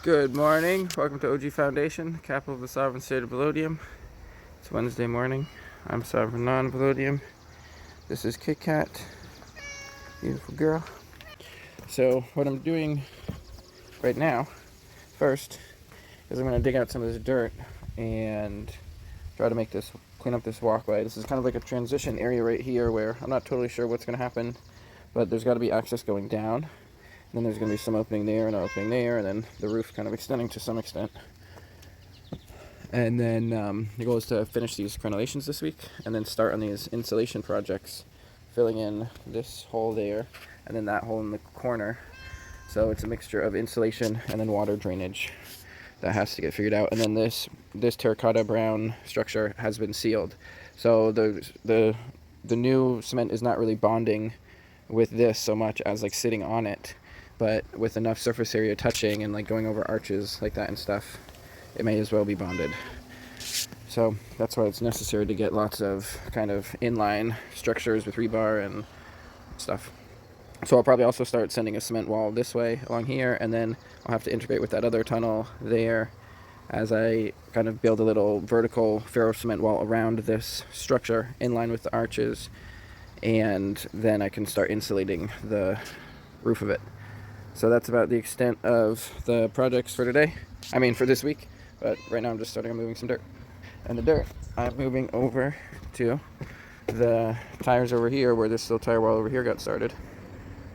Good morning. Welcome to OG Foundation, capital of the sovereign state of Belodium. It's Wednesday morning. I'm sovereign non-Belodium. This is Kit Kat, beautiful girl. So what I'm doing right now, first, is I'm going to dig out some of this dirt and try to clean up this walkway. This is kind of like a transition area right here where I'm not totally sure what's going to happen, but there's got to be access going down. Then there's going to be some opening there and an opening there, and then the roof kind of extending to some extent. And then the goal is to finish these crenelations this week, and then start on these insulation projects, filling in this hole there, and then that hole in the corner. So it's a mixture of insulation and then water drainage that has to get figured out. And then this terracotta brown structure has been sealed. So the new cement is not really bonding with this so much as like sitting on it. But with enough surface area touching and like going over arches like that and stuff, it may as well be bonded. So that's why it's necessary to get lots of kind of inline structures with rebar and stuff. So I'll probably also start sending a cement wall this way along here, and then I'll have to integrate with that other tunnel there as I kind of build a little vertical ferrocement wall around this structure in line with the arches, and then I can start insulating the roof of it. So that's about the extent of the projects for today. I mean, for this week. But right now I'm just starting on moving some dirt. And the dirt, I'm moving over to the tires over here where this little tire wall over here got started.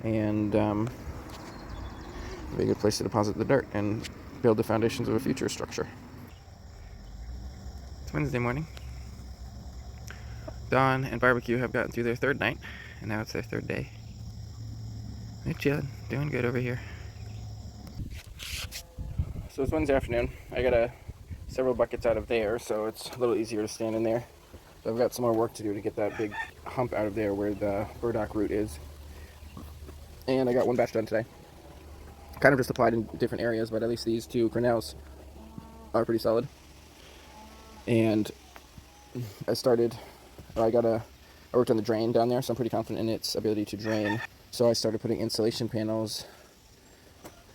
And it'll be a good place to deposit the dirt and build the foundations of a future structure. It's Wednesday morning. Dawn and Barbecue have gotten through their third night, and now it's their third day. They're chilling, doing good over here. So it's Wednesday afternoon. I got several buckets out of there, so it's a little easier to stand in there. So I've got some more work to do to get that big hump out of there where the burdock root is. And I got one batch done today. Kind of just applied in different areas, but at least these two Crenels are pretty solid. And I worked on the drain down there, so I'm pretty confident in its ability to drain. So I started putting insulation panels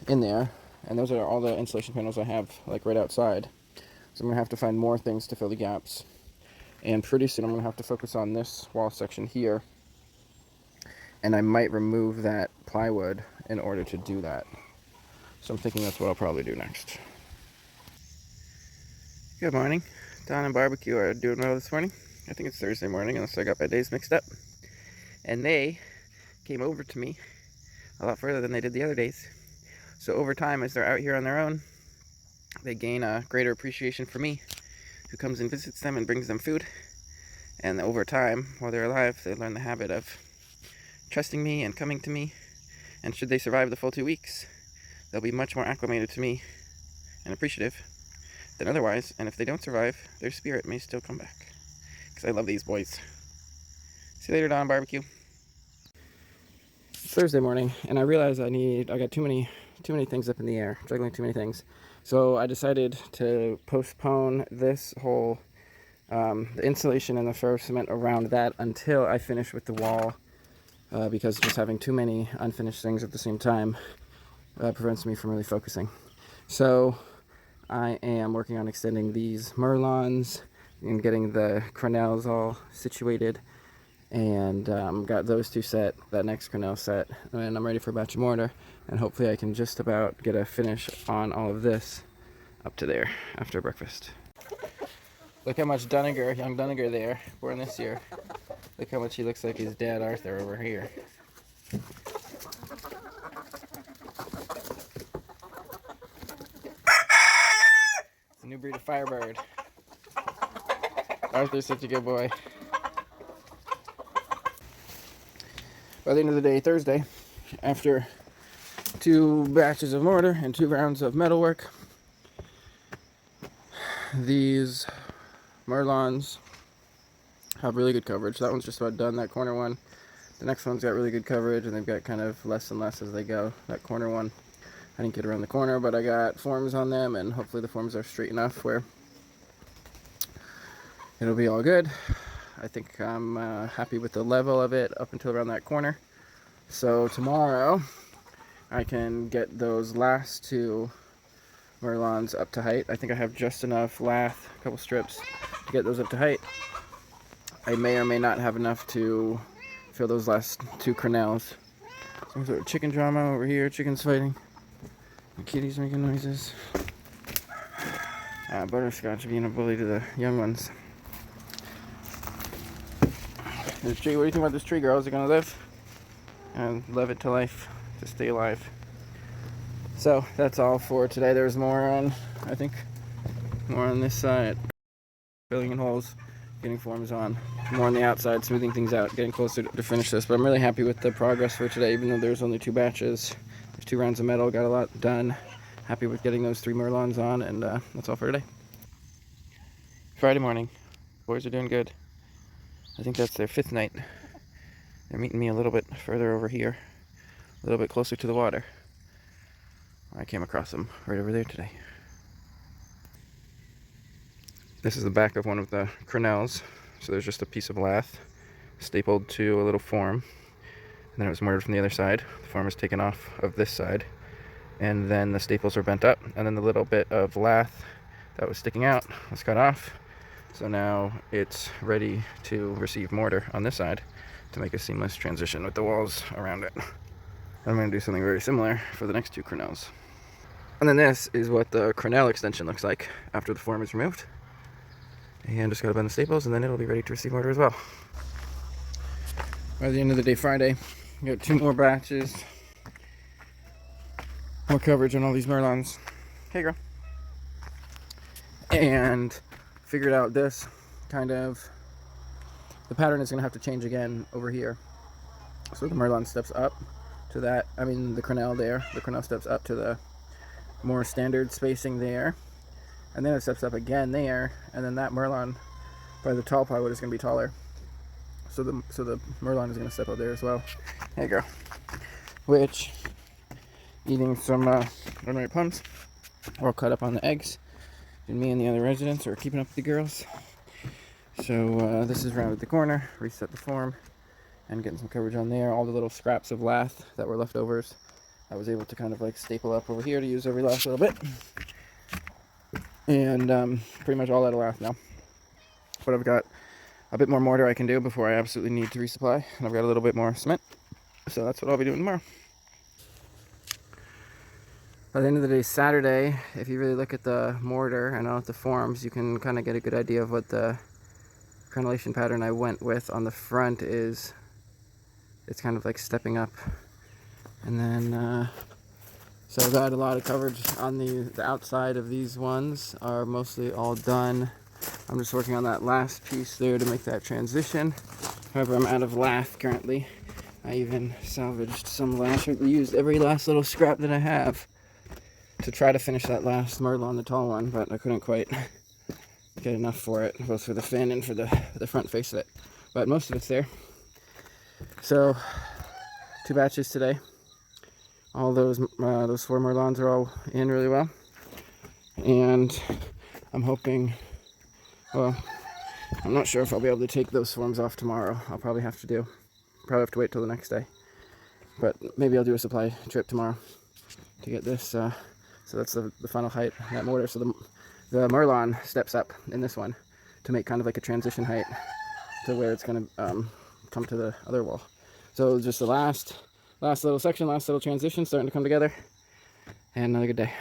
in there, and those are all the insulation panels I have like right outside. So I'm going to have to find more things to fill the gaps. And pretty soon I'm going to have to focus on this wall section here. And I might remove that plywood in order to do that. So I'm thinking that's what I'll probably do next. Good morning. Dawn and Barbecue are doing well this morning. I think it's Thursday morning unless I got my days mixed up. And they came over to me a lot further than they did the other days. So over time, as they're out here on their own, they gain a greater appreciation for me, who comes and visits them and brings them food. And over time, while they're alive, they learn the habit of trusting me and coming to me. And should they survive the full 2 weeks, they'll be much more acclimated to me and appreciative than otherwise. And if they don't survive, their spirit may still come back. Because I love these boys. See you later, Dawn Barbecue. It's Thursday morning, and I realize I got too many things up in the air, juggling too many things. So I decided to postpone this whole the insulation and the ferrocement around that until I finish with the wall, because just having too many unfinished things at the same time prevents me from really focusing. So I am working on extending these merlons and getting the crenels all situated, and got those two set, that next Crenel set, and I'm ready for a batch of mortar, and hopefully I can just about get a finish on all of this up to there after breakfast. Look how much young Duniger there, born this year. Look how much he looks like his dad Arthur over here. It's a new breed of Firebird. Arthur's such a good boy. By the end of the day, Thursday, after 2 batches of mortar and 2 rounds of metalwork, these merlons have really good coverage. That one's just about done, that corner one. The next one's got really good coverage, and they've got kind of less and less as they go. That corner one, I didn't get around the corner, but I got forms on them, and hopefully the forms are straight enough where it'll be all good. I think I'm happy with the level of it up until around that corner. So tomorrow I can get those last 2 Merlons up to height. I think I have just enough lath, a couple strips, to get those up to height. I may or may not have enough to fill those last 2 Crenels. Some sort of chicken drama over here, chickens fighting. The kitties making noises. Butterscotch being a bully to the young ones. This tree, what do you think about this tree, girl? Is it gonna live? And love it to life, to stay alive. So that's all for today. There's more on, I think, more on this side. Filling in holes, getting forms on. More on the outside, smoothing things out, getting closer to finish this. But I'm really happy with the progress for today, even though there's only 2 batches. There's 2 rounds of metal, got a lot done. Happy with getting those 3 Merlons on, and that's all for today. Friday morning. Boys are doing good. I think that's their 5th night. They're meeting me a little bit further over here, a little bit closer to the water. I came across them right over there today. This is the back of one of the Crenels. So there's just a piece of lath stapled to a little form, and then it was mortared from the other side. The form was taken off of this side, and then the staples were bent up, and then the little bit of lath that was sticking out was cut off. So now it's ready to receive mortar on this side to make a seamless transition with the walls around it. I'm going to do something very similar for the next 2 Crenels. And then this is what the Crenel extension looks like after the form is removed. And just got to bend the staples, and then it'll be ready to receive mortar as well. By the end of the day, Friday, we got 2 more batches. More coverage on all these Merlons. Hey, girl. And figured out this kind of, the pattern is going to have to change again over here. So the Merlon steps up to that, the Crenel there. The Crenel steps up to the more standard spacing there. And then it steps up again there, and then that Merlon by the tall plywood is going to be taller. So the Merlon is going to step up there as well. There you go. Which, eating some ordinary plums, all cut up on the eggs. And me and the other residents are keeping up with the girls. So this is rounded the corner, reset the form, and getting some coverage on there. All the little scraps of lath that were leftovers, I was able to kind of like staple up over here to use every last little bit. And pretty much all out of lath now. But I've got a bit more mortar I can do before I absolutely need to resupply. And I've got a little bit more cement. So that's what I'll be doing tomorrow. By the end of the day, Saturday, if you really look at the mortar and at the forms, you can kind of get a good idea of what the crenellation pattern I went with on the front is. It's kind of like stepping up. And then, so I've got a lot of coverage on the outside of these ones are mostly all done. I'm just working on that last piece there to make that transition. However, I'm out of lath currently. I even salvaged some lath. I used every last little scrap that I have to try to finish that last Merlon, the tall one, but I couldn't quite get enough for it, both for the fin and for the front face of it. But most of it's there. So, 2 batches today. All those 4 Merlons are all in really well. And I'm hoping, well, I'm not sure if I'll be able to take those forms off tomorrow. I'll probably have to wait till the next day. But maybe I'll do a supply trip tomorrow to get this. So that's the final height, that mortar. So the Merlon steps up in this one to make kind of like a transition height to where it's going to come to the other wall. So just the last little section, last little transition starting to come together. And another good day.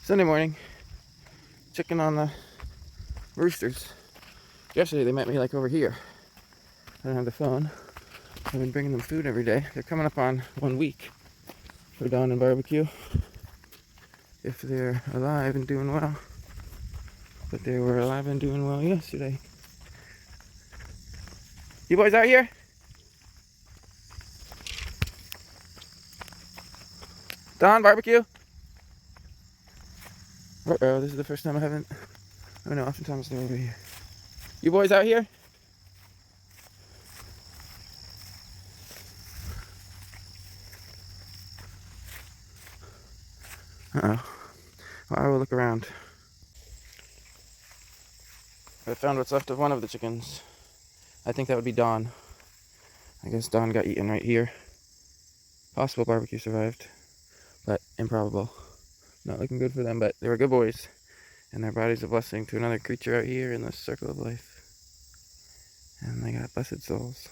Sunday morning, checking on the roosters. Yesterday they met me like over here. I don't have the phone. I've been bringing them food every day. They're coming up on 1 week for dawn and barbecue, if they're alive and doing well. But they were alive and doing well yesterday. You boys out here? Dawn, barbecue? Uh-oh, this is the first time I haven't. Oh no, oftentimes they're over here. You boys out here? Uh-oh. Well, I will look around. I found what's left of one of the chickens. I think that would be Dawn. I guess Dawn got eaten right here. Possible barbecue survived. but improbable. Not looking good for them, but they were good boys. And their body's a blessing to another creature out here in the circle of life. And they got blessed souls.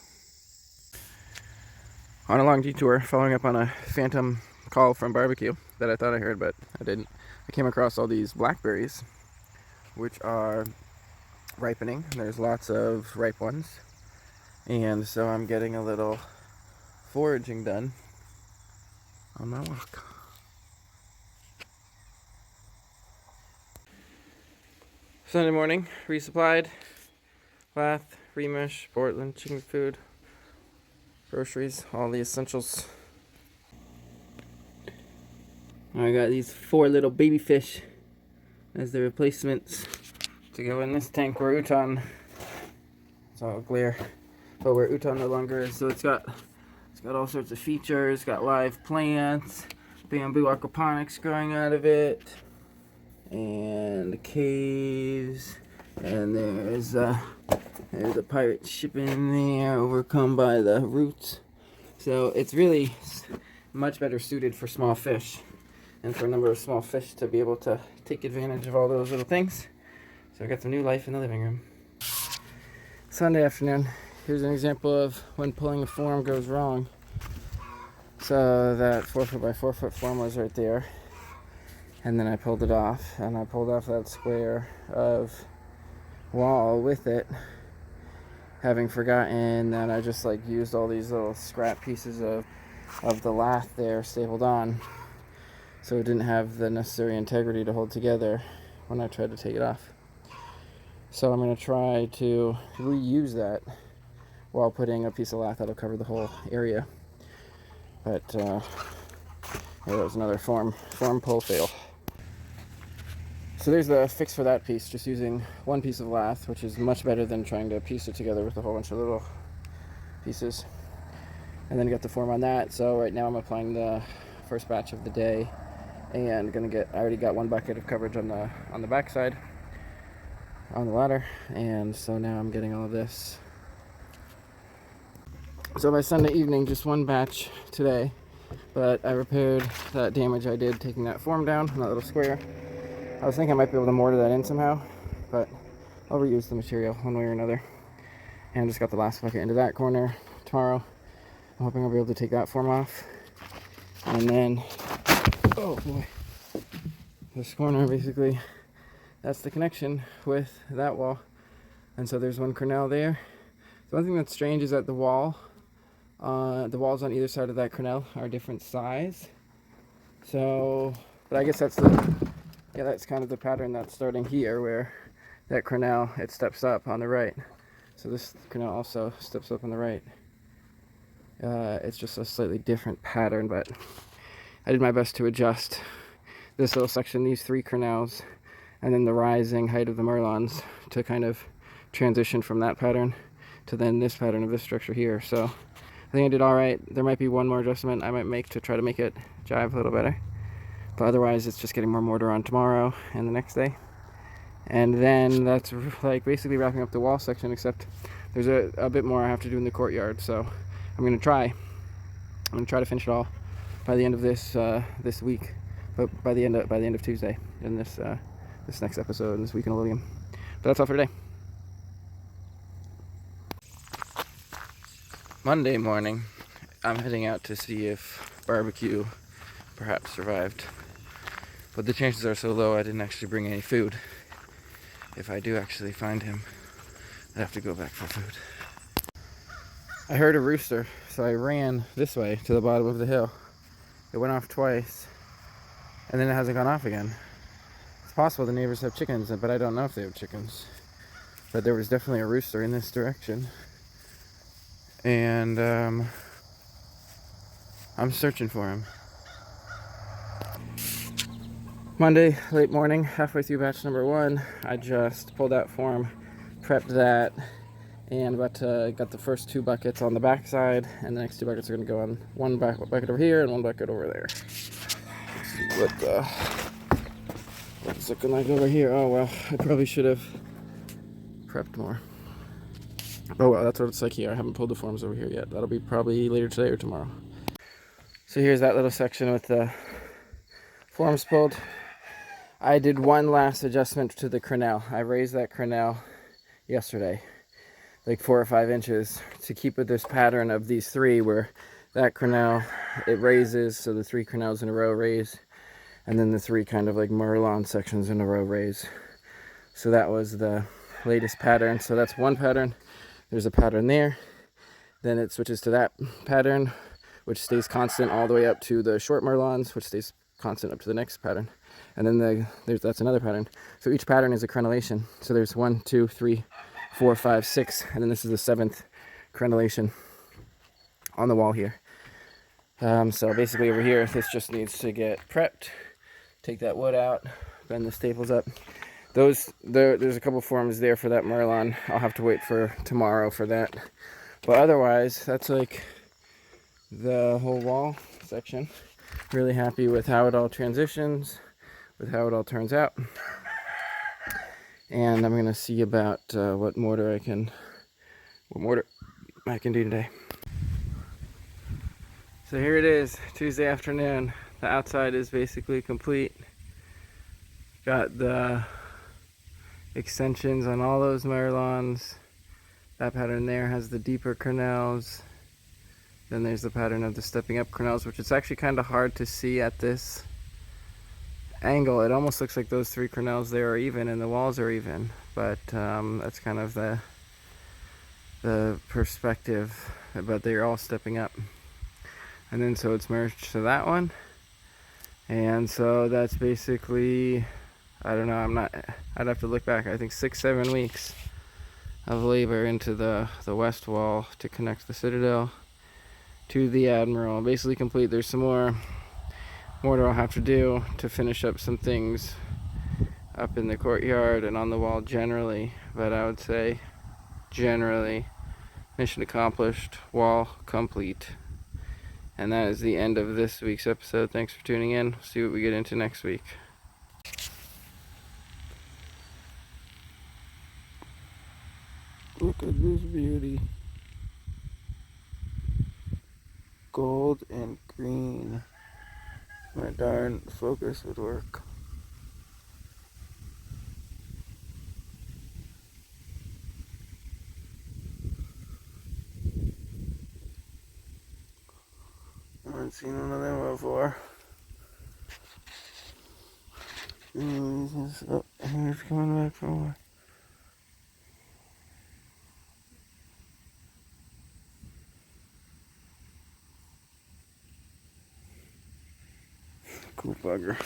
On a long detour, following up on a phantom call from barbecue that I thought I heard, but I didn't. I came across all these blackberries, which are ripening. There's lots of ripe ones. And so I'm getting a little foraging done on my walk. Sunday morning, resupplied. Bath, Remesh, Portland, chicken food, groceries, all the essentials. I got these 4 little baby fish as the replacements to go in this tank where Uton, it's all clear, but where Uton no longer is. So it's got all sorts of features, got live plants, bamboo aquaponics growing out of it, and caves, and there's a pirate ship in there overcome by the roots. So it's really much better suited for small fish and for a number of small fish to be able to take advantage of all those little things. So I got some new life in the living room. Sunday afternoon. Here's an example of when pulling a form goes wrong. So that 4-foot by 4-foot form was right there. And then I pulled it off. And I pulled off that square of wall with it, having forgotten that I just used all these little scrap pieces of the lath there stapled on, so it didn't have the necessary integrity to hold together when I tried to take it off. So I'm going to try to reuse that while putting a piece of lath that'll cover the whole area. But yeah, that was another form pull fail. So there's the fix for that piece, just using one piece of lath, which is much better than trying to piece it together with a whole bunch of little pieces. And then get the form on that. So right now I'm applying the first batch of the day, and I already got 1 bucket of coverage on the back side, on the ladder, and so now I'm getting all of this. So by Sunday evening, just 1 batch today, but I repaired that damage I did taking that form down in that little square. I was thinking I might be able to mortar that in somehow, but I'll reuse the material one way or another. And just got the last bucket into that corner tomorrow. I'm hoping I'll be able to take that form off. And then, oh boy, this corner basically, that's the connection with that wall. And so there's 1 Crenel there. The one thing that's strange is that the walls on either side of that Crenel are different size. So, but I guess that's kind of the pattern that's starting here, where that Crenel, it steps up on the right. So this Crenel also steps up on the right. It's just a slightly different pattern, but I did my best to adjust this little section, these 3 Crenels, and then the rising height of the Merlons to kind of transition from that pattern to then this pattern of this structure here. So I think I did all right. There might be one more adjustment I might make to try to make it jive a little better. But otherwise, it's just getting more mortar on tomorrow and the next day. And then that's basically wrapping up the wall section, except there's a bit more I have to do in the courtyard. So I'm going to try to finish it all by the end of this week, but by the end of Tuesday in this next episode, in this week in William. But that's all for today. Monday morning, I'm heading out to see if barbecue perhaps survived. But the chances are so low I didn't actually bring any food. If I do actually find him, I'd have to go back for food. I heard a rooster, so I ran this way to the bottom of the hill. It went off twice, and then it hasn't gone off again. It's possible the neighbors have chickens, but I don't know if they have chickens. But there was definitely a rooster in this direction. And I'm searching for him. Monday, late morning, halfway through batch number 1, I just pulled out form, prepped that, and got the first 2 buckets on the back side, and the next 2 buckets are going to go on 1 bucket over here and 1 bucket over there. Let's see what's looking like over here. Oh well, I probably should have prepped more. Oh well, that's what it's like here. I haven't pulled the forms over here yet. That'll be probably later today or tomorrow. So here's that little section with the Forms pulled. I did one last adjustment to the Crenel. I raised that Crenel yesterday, like 4 or 5 inches, to keep with this pattern of these three, where that Crenel, it raises, so the 3 Crenels in a row raise, and then the 3 kind of like Merlon sections in a row raise. So that was the latest pattern. So that's one pattern. There's a pattern there. Then it switches to that pattern, which stays constant all the way up to the short Merlons, which stays constant up to the next pattern. And then that's another pattern. So each pattern is a crenellation. So there's 1, 2, 3, 4, 5, 6, and then this is the 7th crenellation on the wall here. So basically over here, this just needs to get prepped. Take that wood out, bend the staples up. There's a couple forms there for that Merlon. I'll have to wait for tomorrow for that. But otherwise, that's like the whole wall section. Really happy with how it all transitions, with how it all turns out. And I'm gonna see about what mortar I can do today. So here it is, Tuesday afternoon. The outside is basically complete. Got the extensions on all those Merlons. That pattern there has the deeper Crenels. Then there's the pattern of the stepping up Crenels, which is actually kind of hard to see at this angle. It almost looks like those 3 Crenels there are even and the walls are even, but that's kind of the perspective, but they're all stepping up. And then so it's merged to that one, and so that's basically, I don't know, I'd have to look back, I think 6-7 weeks of labor into the west wall to connect the Citadel to the Admiral. Basically complete. There's some more mortar I'll have to do to finish up some things up in the courtyard and on the wall generally, but I would say generally mission accomplished, wall complete. And that is the end of this week's episode. Thanks for tuning in. See what we get into next week. Look at this beauty. Gold and green. My darn focus would work. I haven't seen one of them before. Oh, he's coming back for more. Cool bugger.